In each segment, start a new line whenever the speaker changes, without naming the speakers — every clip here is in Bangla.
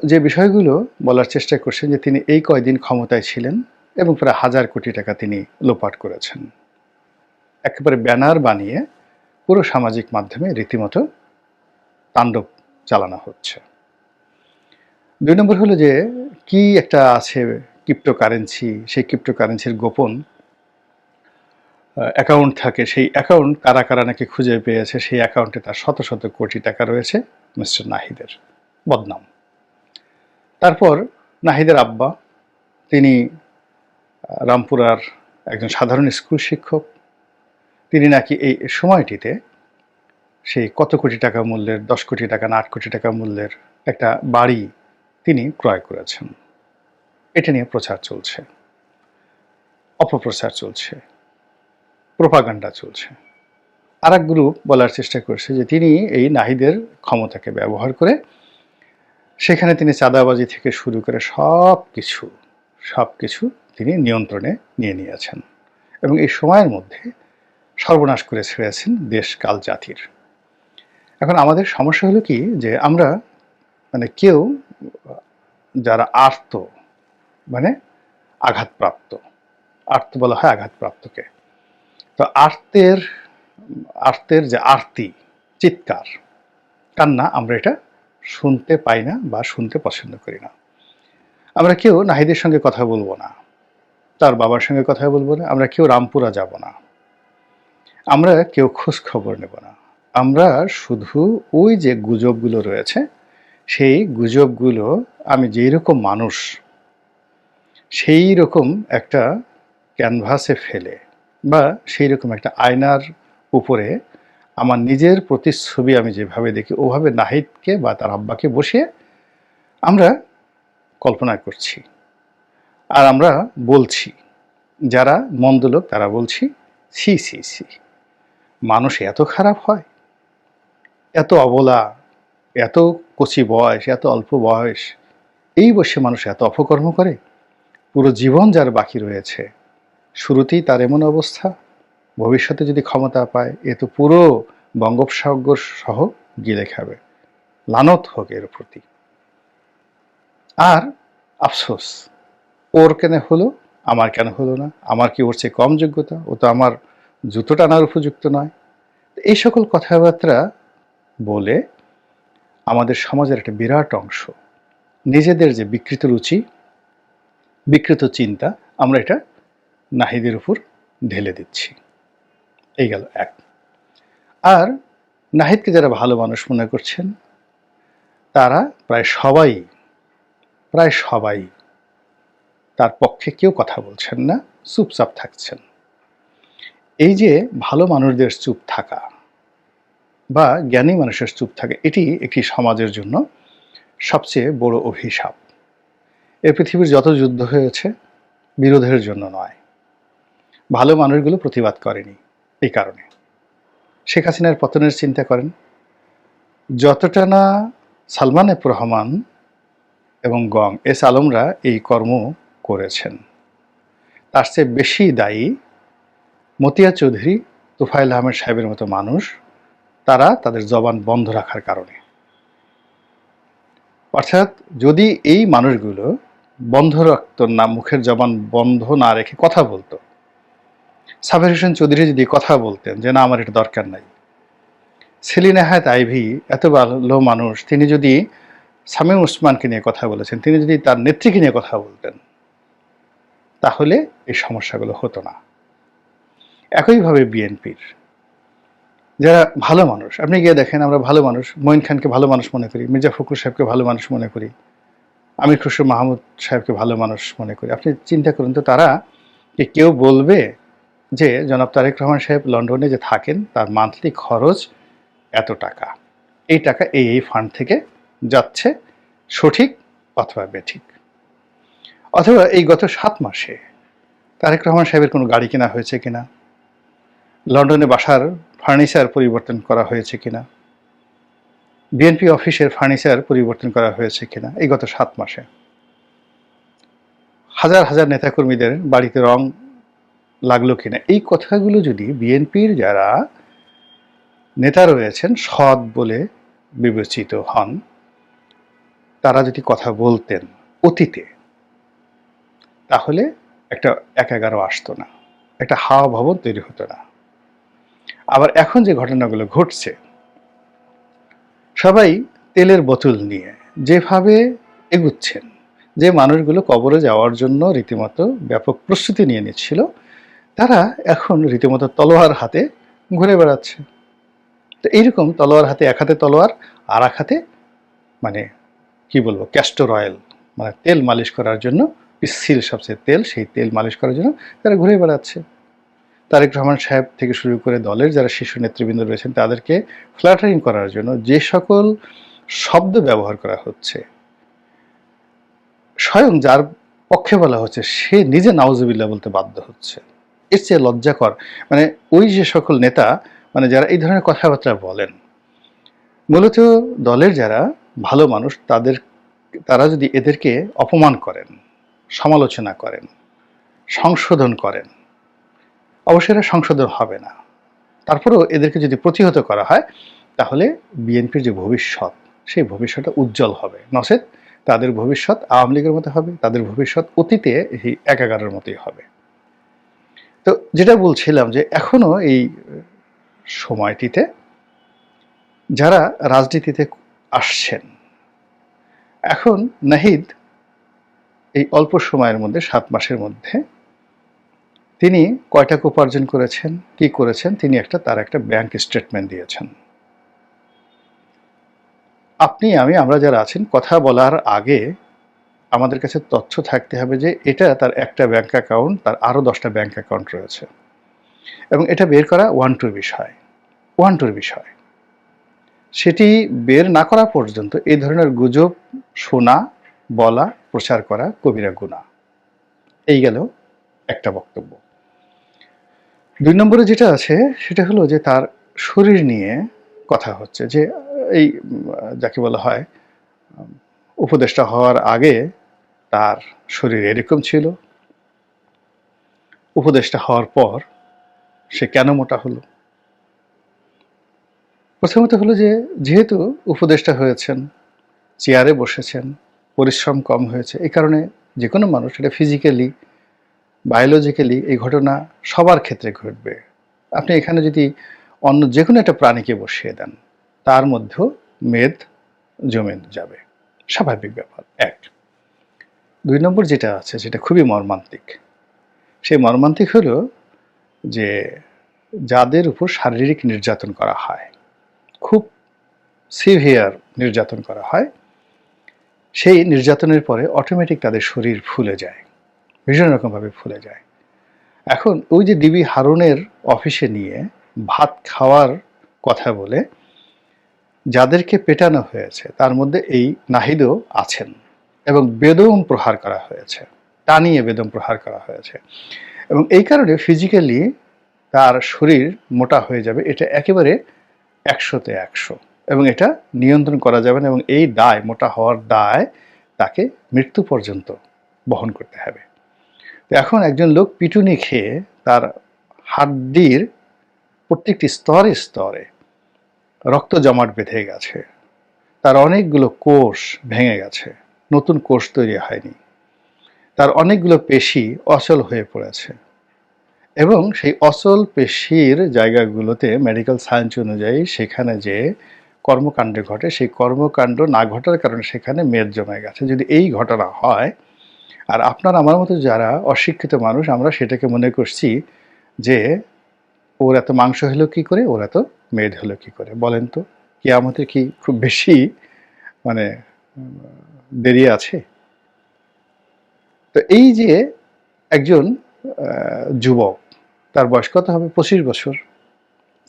যে বিষয়গুলো বলার চেষ্টা করছেন যে তিনি এই কয়দিন ক্ষমতায় ছিলেন এবং প্রায় ১,০০০ কোটি টাকা তিনি লোপাট করেছেন। একেবারে ব্যানার বানিয়ে পুরো সামাজিক মাধ্যমে রীতিমতো তাণ্ডব চালানো হচ্ছে। ২ নম্বর হলো যে কি একটা আছে ক্রিপ্টোকারেন্সি, সেই ক্রিপ্টোকারেন্সির গোপন অ্যাকাউন্ট থাকে। সেই অ্যাকাউন্ট কারা, কারা নাকি খুঁজে পেয়েছে, সেই অ্যাকাউন্টে তার শত, শত কোটি টাকা রয়েছে মিস্টার নাহিদের। বদনাম। তারপর নাহিদের আব্বা, তিনি রামপুরার একজন সাধারণ স্কুল শিক্ষক। তিনি নাকি এই সময়টিতে সেই কত কোটি টাকা মূল্যের, ১০ কোটি টাকা না ৮ কোটি টাকা মূল্যের একটা বাড়ি তিনি ক্রয় করেছেন। এটা নিয়ে প্রচার চলছে, অপপ্রচার চলছে, প্রোপাগান্ডা চলছে। আরেক গ্রুপ বলার চেষ্টা করছে যে তিনি এই নাহিদের ক্ষমতাকে ব্যবহার করে সেখানে তিনি চাঁদাবাজি থেকে শুরু করে সবকিছু তিনি নিয়ন্ত্রণে নিয়ে নিয়েছেন এবং এই সময়ের মধ্যে সর্বনাশ করে ছেড়েছেন দেশ কাল জাতির। এখন আমাদের সমস্যা হলো কি যে আমরা কেউ যারা আর্ত মানে আঘাতপ্রাপ্ত, আর্ত বলা হয় আঘাতপ্রাপ্তকে। তো আর্তের যে আরতি, চিৎকার, কান্না, আমরা এটা শুনতে পাই না বা শুনতে পছন্দ করি না। আমরা কেউ নাহিদের সঙ্গে কথা বলবো না, তার বাবার সঙ্গে কথা বলবো না, আমরা কেউ রামপুরা যাব না, আমরা কেউ খোঁজ খবর নেব না। আমরা শুধু ওই যে গুজবগুলো রয়েছে, সেই গুজবগুলো আমি যেই রকম মানুষ সেই রকম একটা ক্যানভাসে ফেলে বা সেই রকম একটা আয়নার উপরে আমার নিজের প্রতিচ্ছবি আমি যেভাবে দেখি ওভাবে নাহিদকে বা তার আব্বাকে বসিয়ে আমরা কল্পনা করছি আর আমরা বলছি। যারা মন্দ লোক তারা বলছি, ছি ছি ছি, মানুষ এত খারাপ হয়, এত অবলা, এত কচি বয়স, এত অল্প বয়স, এই বয়সে মানুষ এত অপকর্ম করে। পুরো জীবন যার বাকি রয়েছে, শুরুতেই তার এমন অবস্থা, ভবিষ্যতে যদি ক্ষমতা পায় এ তো পুরো বঙ্গোপসাগর সহ গিলে খাবে। লানত হোক এর প্রতি। আর আফসোস, ওর কেন হলো, আমার কেন হলো না? আমার কি ওর চেয়ে কম যোগ্যতা? ও তো আমার জুতো টানার উপযুক্ত নয়। এই সকল কথাবার্তা বলে আমাদের সমাজের একটা বিরাট অংশ নিজেদের যে বিকৃত রুচি, বিকৃত চিন্তা, আমরা এটা নাহিদের উপর ঢেলে দিচ্ছি। এই গেল এক। আর নাহিদকে যারা ভালো মানুষ মনে করছেন তারা প্রায় সবাই তার পক্ষে কেউ কথা বলছেন না, চুপচাপ থাকছেন। এই যে ভালো মানুষদের চুপ থাকা বা জ্ঞানী মানুষের চুপ থাকা, এটি একটি সমাজের জন্য সবচেয়ে বড় অভিশাপ। এই পৃথিবীর যত যুদ্ধ হয়েছে বিরোধের জন্য নয়, ভালো মানুষগুলো প্রতিবাদ করেনি। এই কারণে শেখ হাসিনার পতনের চিন্তা করেন, যতটা না সালমান এফ রহমান এবং গং এস আলমরা এই কর্ম করেছেন, তার চেয়ে বেশি দায়ী মতিয়া চৌধুরী, তোফায়েল আহমেদ সাহেবের মতো মানুষ, তারা তাদের জবান বন্ধ রাখার কারণে। অর্থাৎ যদি এই মানুষগুলো বন্ধ রাখত না, মুখের জবান বন্ধ না রেখে কথা বলতো, সাবের হোসেন চৌধুরী যদি কথা বলতেন যে না আমার এটা দরকার নাই, সেলিনা হায়াত আইভী এত ভালো মানুষ, তিনি যদি শামীম ওসমানকে নিয়ে কথা বলেছেন, তিনি যদি তার নেত্রীকে নিয়ে কথা বলতেন, তাহলে এই সমস্যাগুলো হতো না। একইভাবে বিএনপির যারা ভালো মানুষ, আপনি গিয়ে দেখেন, আমরা ভালো মানুষ, মঈন খানকে ভালো মানুষ মনে করি, মির্জা ফখরুল সাহেবকে ভালো মানুষ মনে করি, আমির খসরু মাহমুদ সাহেবকে ভালো মানুষ মনে করি। আপনি চিন্তা করুন তো, তারা কেউ বলবে যে জনাব তারেক রহমান সাহেব লন্ডনে যে থাকেন তার মান্থলি খরচ এত টাকা, এই টাকা এই ফান্ড থেকে যাচ্ছে, সঠিক অথবা বেঠিক? অথবা এই গত 7 মাসে তারেক রহমান সাহেবের কোনো গাড়ি কেনা হয়েছে কিনা, লন্ডনে বাসার ফার্নিচার পরিবর্তন করা হয়েছে কিনা, বিএনপি অফিসের ফার্নিচার পরিবর্তন করা হয়েছে কিনা, এই গত 7 মাসে হাজার হাজার নেতাকর্মীদের বাড়িতে রং লাগলো কিনা, এই কথাগুলো যদি বিএনপির যারা নেতা রয়েছেন সৎ বলে বিবেচিত হন, তারা যদি কথা বলতেন অতীতে, তাহলে একটা ১/১১ আসতো না, একটা হাওয়া ভবন তৈরি হতো না। আবার এখন যে ঘটনাগুলো ঘটছে, সবাই তেলের বোতল নিয়ে যেভাবে এগুচ্ছেন, যে মানুষগুলো কবরে যাওয়ার জন্য রীতিমতো ব্যাপক প্রস্তুতি নিয়ে নিচ্ছিল, তারা এখন রীতিমতো তলোয়ার হাতে ঘুরে বেড়াচ্ছে। তো এইরকম তলোয়ার হাতে, এক হাতে তলোয়ার আর এক হাতে মানে কি বলবো, ক্যাস্টর অয়েল, মানে তেল মালিশ করার জন্য, পিচ্ছিল সবচেয়ে তেল, সেই তেল মালিশ করার জন্য তারা ঘুরে বেড়াচ্ছে। তারেক রহমান সাহেব থেকে শুরু করে দলের যারা শীর্ষ নেতৃবৃন্দ রয়েছেন তাদেরকে ফ্ল্যাটারিং করার জন্য যে সকল শব্দ ব্যবহার করা হচ্ছে, স্বয়ং যার পক্ষে বলা হচ্ছে সে নিজে নাউজুবিল্লাহ বলতে বাধ্য হচ্ছে। এর চেয়ে লজ্জাকর, মানে ওই যে সকল নেতা, মানে যারা এই ধরনের কথাবার্তা বলেন, মূলত দলের যারা ভালো মানুষ তারা যদি এদেরকে অপমান করেন, সমালোচনা করেন, সংশোধন করেন, অবশ্যই এরা সংশোধন হবে না। তারপরেও এদেরকে যদি প্রতিহত করা হয়, তাহলে বিএনপির যে ভবিষ্যৎ, সেই ভবিষ্যৎটা উজ্জ্বল হবে। নচেত তাদের ভবিষ্যৎ আওয়ামী লীগের মতো হবে, তাদের ভবিষ্যৎ অতীতে এই ১/১১ মতোই হবে। তো যেটা বলছিলাম যে এখনো এই সময়টিতে যারা রাজনীতিতে আসছেন, এখন নাহিদ এই অল্প সময়ের মধ্যে, ৭ মাসের মধ্যে তিনি কয় টাকা উপার্জন করেছেন, কি করেছেন, তিনি তার একটা ব্যাংক স্টেটমেন্ট দিয়েছেন। আপনি আমরা যারা আছেন, কথা বলার আগে আমাদের কাছে তথ্য থাকতে হবে যে এটা তার একটা ব্যাংক অ্যাকাউন্ট, তার আরও 10টা ব্যাংক অ্যাকাউন্ট রয়েছে, এবং এটা বের করা ওয়ান টুর বিষয়। সেটি বের না করা পর্যন্ত এই ধরনের গুজব শোনা, বলা, প্রচার করা কবিরা গুনাহ। এই গেল একটা বক্তব্য। ২ নম্বরে যেটা আছে সেটা হলো যে তার শরীর নিয়ে কথা হচ্ছে, যে এই যাকে বলা হয় উপদেষ্টা হওয়ার আগে তার শরীর এরকম ছিল, উপদেষ্টা হওয়ার পর সে কেন মোটা হলো। প্রথমত হলো যে যেহেতু উপদেষ্টা হয়েছেন, চেয়ারে বসেছেন, পরিশ্রম কম হয়েছে, এই কারণে যে কোনো মানুষ, এটা ফিজিক্যালি, বায়োলজিক্যালি এই ঘটনা সবার ক্ষেত্রে ঘটবে। আপনি এখানে যদি অন্য যে কোনো একটা প্রাণীকে বসিয়ে দেন, তার মধ্যেও মেদ জমে যাবে, স্বাভাবিক ব্যাপার। ১। ২ নম্বর যেটা আছে সেটা খুবই মর্মান্তিক। সেই মর্মান্তিক হলো যে যাদের উপর শারীরিক নির্যাতন করা হয়, খুব সিভিয়ার নির্যাতন করা হয়, সেই নির্যাতনের পরে অটোমেটিক তাদের শরীর ফুলে যায়, ভীষণ রকমভাবে ফুলে যায়। এখন ওই যে ডিবি হারুনের অফিসে নিয়ে ভাত খাওয়ার কথা বলে যাদেরকে পেটানো হয়েছে, তার মধ্যে এই নাহিদও আছেন, এবং বেদম প্রহার করা হয়েছে, টানিয়ে বেদম প্রহার করা হয়েছে, এবং এই কারণে ফিজিক্যালি তার শরীর মোটা হয়ে যাবে, এটা একেবারে ১০০তে ১০০, এবং এটা নিয়ন্ত্রণ করা যাবে না, এবং এই দায়, মোটা হওয়ার দায় তাকে মৃত্যু পর্যন্ত বহন করতে হবে। তো এখন একজন লোক পিটুনি খেয়ে তার হাড্ডির প্রত্যেকটি স্তরে স্তরে রক্ত জমাট বেঁধে গেছে, তার অনেকগুলো কোষ ভেঙে গেছে, নতুন কোষ তৈরি হয়নি, তার অনেকগুলো পেশি অচল হয়ে পড়েছে, এবং সেই অচল পেশির জায়গাগুলোতে মেডিকেল সায়েন্স অনুযায়ী সেখানে যে কর্মকাণ্ড ঘটে, সেই কর্মকাণ্ড না ঘটার কারণে সেখানে মেদ জমে গেছে। যদি এই ঘটনা হয়, আর আপনার আমার মতো যারা অশিক্ষিত মানুষ, আমরা সেটাকে মনে করছি যে ওর এত মাংস হলো কি করে, ওর এত মেদ হলো কি করে, বলেন তো কিয়ামতের কি খুব বেশি মানে দেরি আছে? তো এই যে একজন যুবক, তার বয়স কত হবে? ২৫ বছর,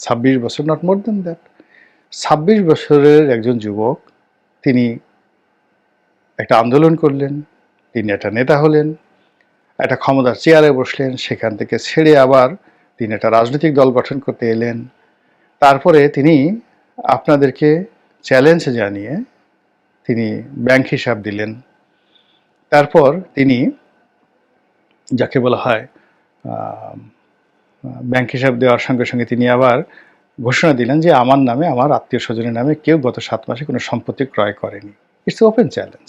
২৬ বছর, নট মোর দেন দ্যাট। ২৬ বছরের একজন যুবক, তিনি একটা আন্দোলন করলেন, তিনি একটা নেতা হলেন, একটা ক্ষমতার চেয়ারে বসলেন, সেখান থেকে ছেড়ে আবার তিনি একটা রাজনৈতিক দল গঠন করতে এলেন। তারপরে তিনি আপনাদেরকে চ্যালেঞ্জ জানিয়ে তিনি ব্যাংক হিসাব দিলেন। তারপর তিনি যাকে বলা হয় ব্যাংক হিসাব দেওয়ার সঙ্গে সঙ্গে তিনি আবার ঘোষণা দিলেন যে আমার নামে, আমার আত্মীয় স্বজনের নামে কেউ গত ৭ মাসে কোনো সম্পত্তি ক্রয় করেনি। It's open challenge.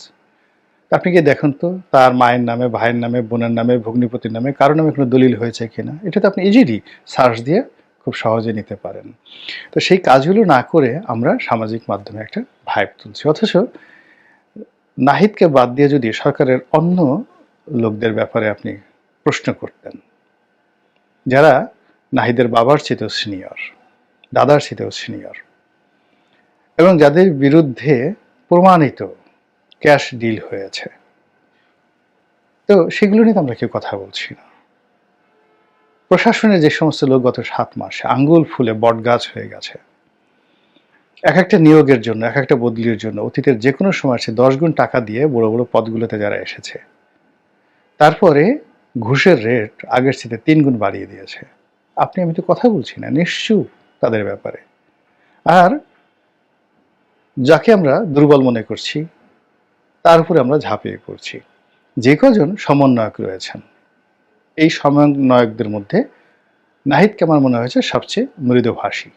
আপনি কি দেখুন তো তার মায়ের নামে, ভাইয়ের নামে, বোনের নামে, ভগ্নিপতির নামে কারো নামে কোনো দলিল হয়েছে কিনা? এটা তো আপনি ইজিলি সার্চ দিয়ে খুব সহজে নিতে পারেন। তো সেই কাজগুলো না করে আমরা সামাজিক মাধ্যমে একটা ভাইব তুলছি। অথচ নাহিদকে বাদ দিয়ে যদি সরকারের অন্য লোকদের ব্যাপারে আপনি প্রশ্ন করতেন, যারা নাহিদের বাবার চেয়েও সিনিয়র, দাদার চেয়েও সিনিয়র, এবং যাদের বিরুদ্ধে প্রমাণিত ক্যাশ ডিল হয়েছে, তো সেগুলো নিয়ে তো আমরা কেউ কথা বলছি না। প্রশাসনের যে সমস্ত লোক গত 7 মাসে আঙ্গুল ফুলে বটগাছ হয়ে গেছে, এক একটা নিয়োগের জন্য, এক একটা বদলির জন্য অতীতের যে কোনো সময় সে 10 গুণ টাকা দিয়ে বড় বড় পদগুলোতে যারা এসেছে, তারপরে ঘুষের রেট আগের চেয়ে 3 গুণ বাড়িয়ে দিয়েছে। আপনি আমি তো কথা বলছি না, নিশ্চুপ তাদের ব্যাপারে। আর যাকে আমরা দুর্বল মনে করছি তার উপরে আমরা ঝাঁপিয়ে পড়ছি। যে কজন সমন্বয়ক রয়েছেন, এই সমন্বয়কদের মধ্যে নাহিদকে আমার মনে হয়েছে সবচেয়ে মৃদুভাষী,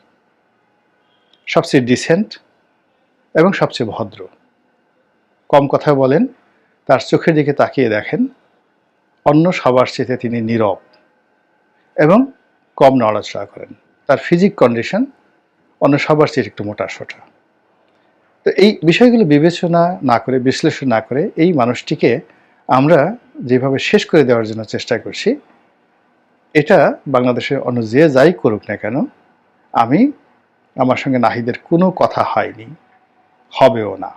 সবচেয়ে ডিসেন্ট এবং সবচেয়ে ভদ্র। কম কথা বলেন, তার চোখের দিকে তাকিয়ে দেখেন, অন্য সবার চেয়ে তিনি নীরব এবং কম নড়াচড়া করেন। তার ফিজিক কন্ডিশন অন্য সবার চেয়ে একটু মোটাসোটা। তো এই বিষয়গুলো বিবেচনা না করে, বিশ্লেষণ না করে এই মানুষটিকে আমরা যেভাবে শেষ করে দেওয়ার জন্য চেষ্টা করছি, এটা বাংলাদেশে অন্য যে যাই করুক না কেন, আমার সঙ্গে নাহিদের কোনো কথা হয়নি, হবেও না,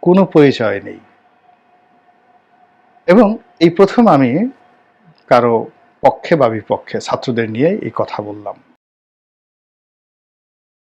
কোনো পরিচয় নেই। এবং এই প্রথম আমি কারো পক্ষে বা বিপক্ষে ছাত্রদের নিয়ে এই কথা বললাম।